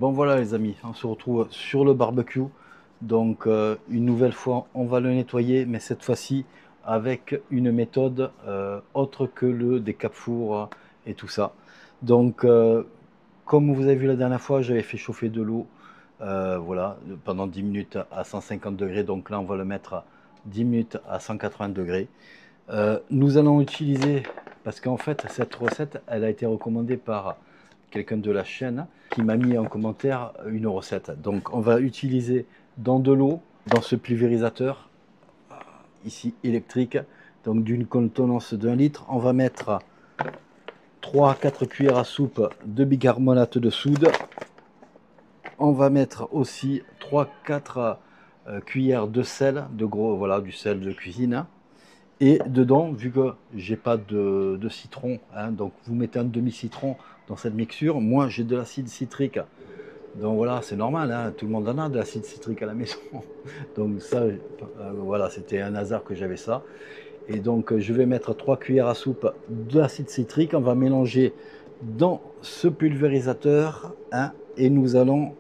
Bon voilà les amis, on se retrouve sur le barbecue. Donc une nouvelle fois, on va le nettoyer, mais cette fois-ci avec une méthode autre que le décape-four et tout ça. Donc comme vous avez vu la dernière fois, j'avais fait chauffer de l'eau voilà, pendant 10 minutes à 150 degrés. Donc là, on va le mettre à 10 minutes à 180 degrés. Nous allons utiliser, parce qu'en fait, cette recette, elle a été recommandée par quelqu'un de la chaîne qui m'a mis en commentaire une recette. Donc, on va utiliser dans de l'eau, dans ce pulvérisateur, ici électrique, donc d'une contenance d'1 litre. On va mettre 3 à 4 cuillères à soupe de bicarbonate de soude. On va mettre aussi 3-4 cuillères de sel, de gros, voilà, du sel de cuisine. Et dedans, vu que j'ai pas de citron, hein, donc vous mettez un demi-citron dans cette mixture. Moi, j'ai de l'acide citrique. Donc voilà, c'est normal, hein, tout le monde en a de l'acide citrique à la maison. Donc ça, voilà, c'était un hasard que j'avais ça. Et donc, je vais mettre 3 cuillères à soupe d'acide citrique. On va mélanger dans ce pulvérisateur, hein, et nous allons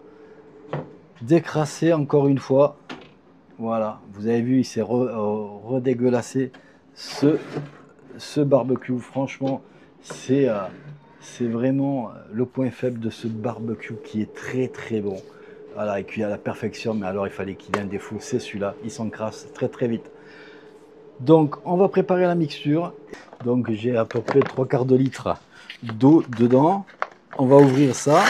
décrasser encore une fois. Voilà, vous avez vu, il s'est redégueulassé ce barbecue. Franchement, c'est vraiment le point faible de ce barbecue qui est très très bon. Voilà, et cuit à la perfection, mais alors il fallait qu'il ait un défaut, c'est celui-là, il s'encrasse très très vite. Donc on va préparer la mixture. Donc j'ai à peu près 3/4 de litre d'eau dedans. On va ouvrir ça.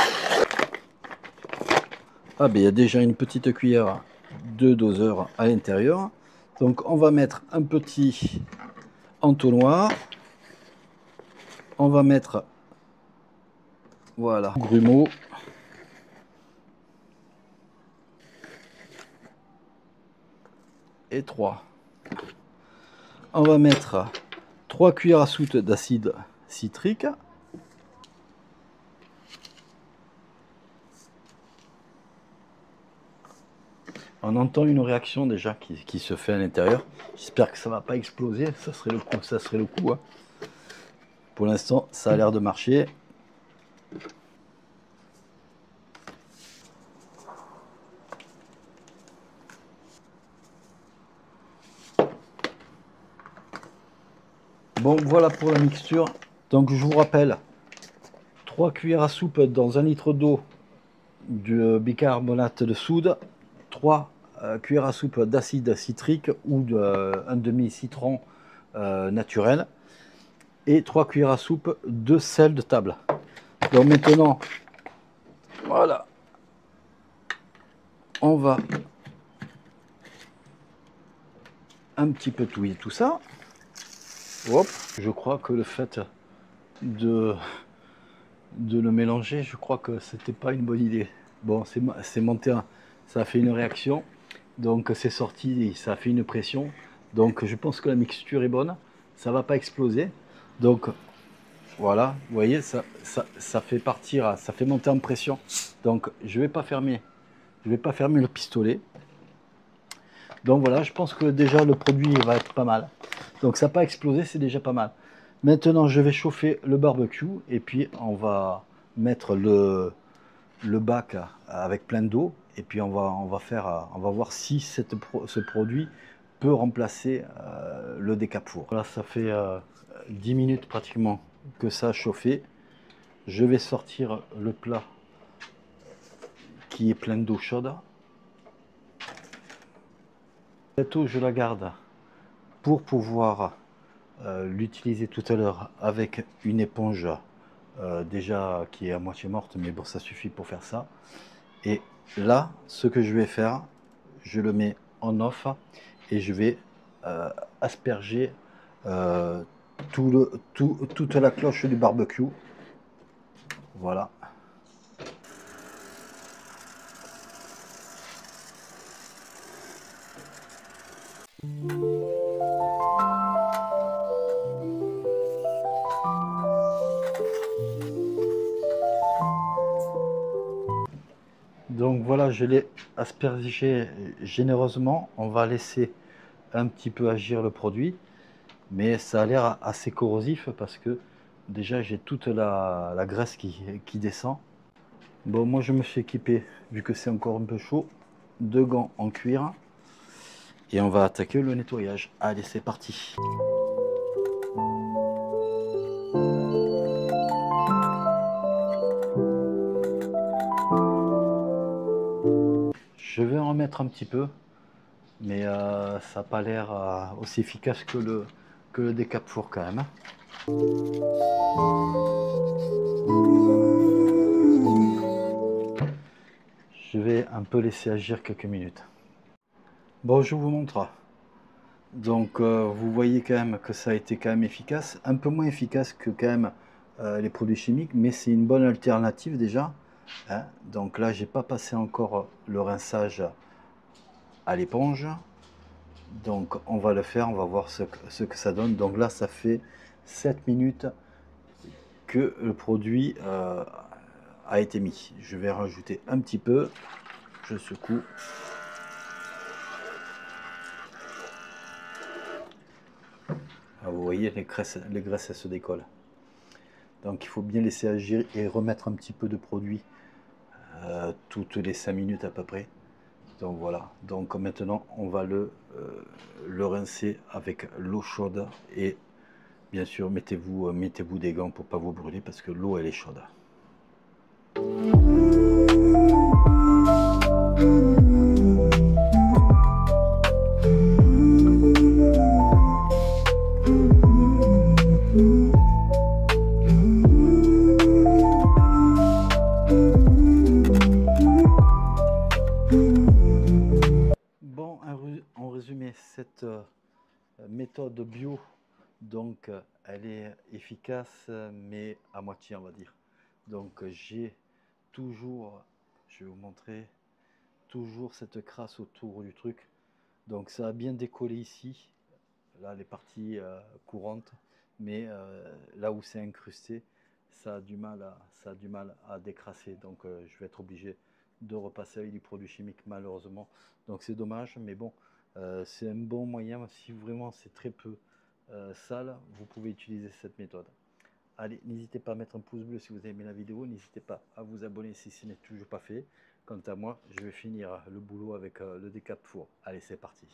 Ah ben il y a déjà une petite cuillère de doseur à l'intérieur. Donc on va mettre un petit entonnoir. On va mettre, voilà, grumeaux. Et 3. On va mettre 3 cuillères à soupe d'acide citrique. On entend une réaction déjà qui se fait à l'intérieur. J'espère que ça va pas exploser, ça serait le coup, hein. Pour l'instant, ça a l'air de marcher. Bon, voilà pour la mixture. Donc je vous rappelle, 3 cuillères à soupe dans 1 litre d'eau de bicarbonate de soude, 3 cuillères à soupe d'acide citrique ou un demi-citron naturel, et 3 cuillères à soupe de sel de table. Donc maintenant, voilà, on va un petit peu touiller tout ça. Hop, je crois que le fait de le mélanger, je crois que c'était pas une bonne idée. Bon, c'est monté, ça a fait une réaction, donc c'est sorti, ça a fait une pression. Donc je pense que la mixture est bonne, ça va pas exploser. Donc voilà, vous voyez, ça fait partir, ça fait monter en pression. Donc je vais pas fermer le pistolet. Donc voilà, je pense que déjà le produit va être pas mal. Donc ça n'a pas explosé, c'est déjà pas mal. Maintenant, je vais chauffer le barbecue et puis on va mettre le bac avec plein d'eau et puis on va voir si ce produit peut remplacer le décape-four. Là, ça fait 10 minutes pratiquement que ça a chauffé. Je vais sortir le plat qui est plein d'eau chaude. Cette eau, je la garde pour pouvoir l'utiliser tout à l'heure avec une éponge déjà qui est à moitié morte, mais bon, ça suffit pour faire ça. Et là, ce que je vais faire, je le mets en off et je vais asperger toute la cloche du barbecue. Voilà. Donc voilà, je l'ai aspergé généreusement. On va laisser un petit peu agir le produit, mais ça a l'air assez corrosif parce que déjà j'ai toute la graisse qui descend. Bon, moi je me suis équipé, vu que c'est encore un peu chaud, de gants en cuir. Et on va attaquer le nettoyage. Allez, c'est parti. Je vais en remettre un petit peu, mais ça n'a pas l'air aussi efficace que le décape-four quand même. Je vais un peu laisser agir quelques minutes. Bon, je vous montre. Donc, vous voyez quand même que ça a été quand même efficace. Un peu moins efficace que quand même les produits chimiques, mais c'est une bonne alternative déjà. Hein. Donc là, j'ai pas passé encore le rinçage à l'éponge. Donc on va le faire, on va voir ce que ça donne. Donc là, ça fait 7 minutes que le produit a été mis. Je vais rajouter un petit peu. Je secoue. Ah, vous voyez, les graisses elles se décollent. Donc il faut bien laisser agir et remettre un petit peu de produit toutes les 5 minutes à peu près. Donc voilà, donc maintenant on va le rincer avec l'eau chaude et bien sûr mettez-vous des gants pour pas vous brûler parce que l'eau elle est chaude. Bon, en résumé, cette méthode bio, donc elle est efficace, mais à moitié, on va dire. Donc j'ai toujours, je vais vous montrer, toujours cette crasse autour du truc. Donc ça a bien décollé ici, là les parties courantes, mais là où c'est incrusté, ça a du mal à décrasser. Donc je vais être obligé de repasser avec du produit chimique malheureusement. Donc c'est dommage, mais bon, c'est un bon moyen. Si vraiment c'est très peu sale, vous pouvez utiliser cette méthode. Allez, n'hésitez pas à mettre un pouce bleu si vous avez aimé la vidéo. N'hésitez pas à vous abonner si ce n'est toujours pas fait. Quant à moi, je vais finir le boulot avec le décape-four. Allez, c'est parti.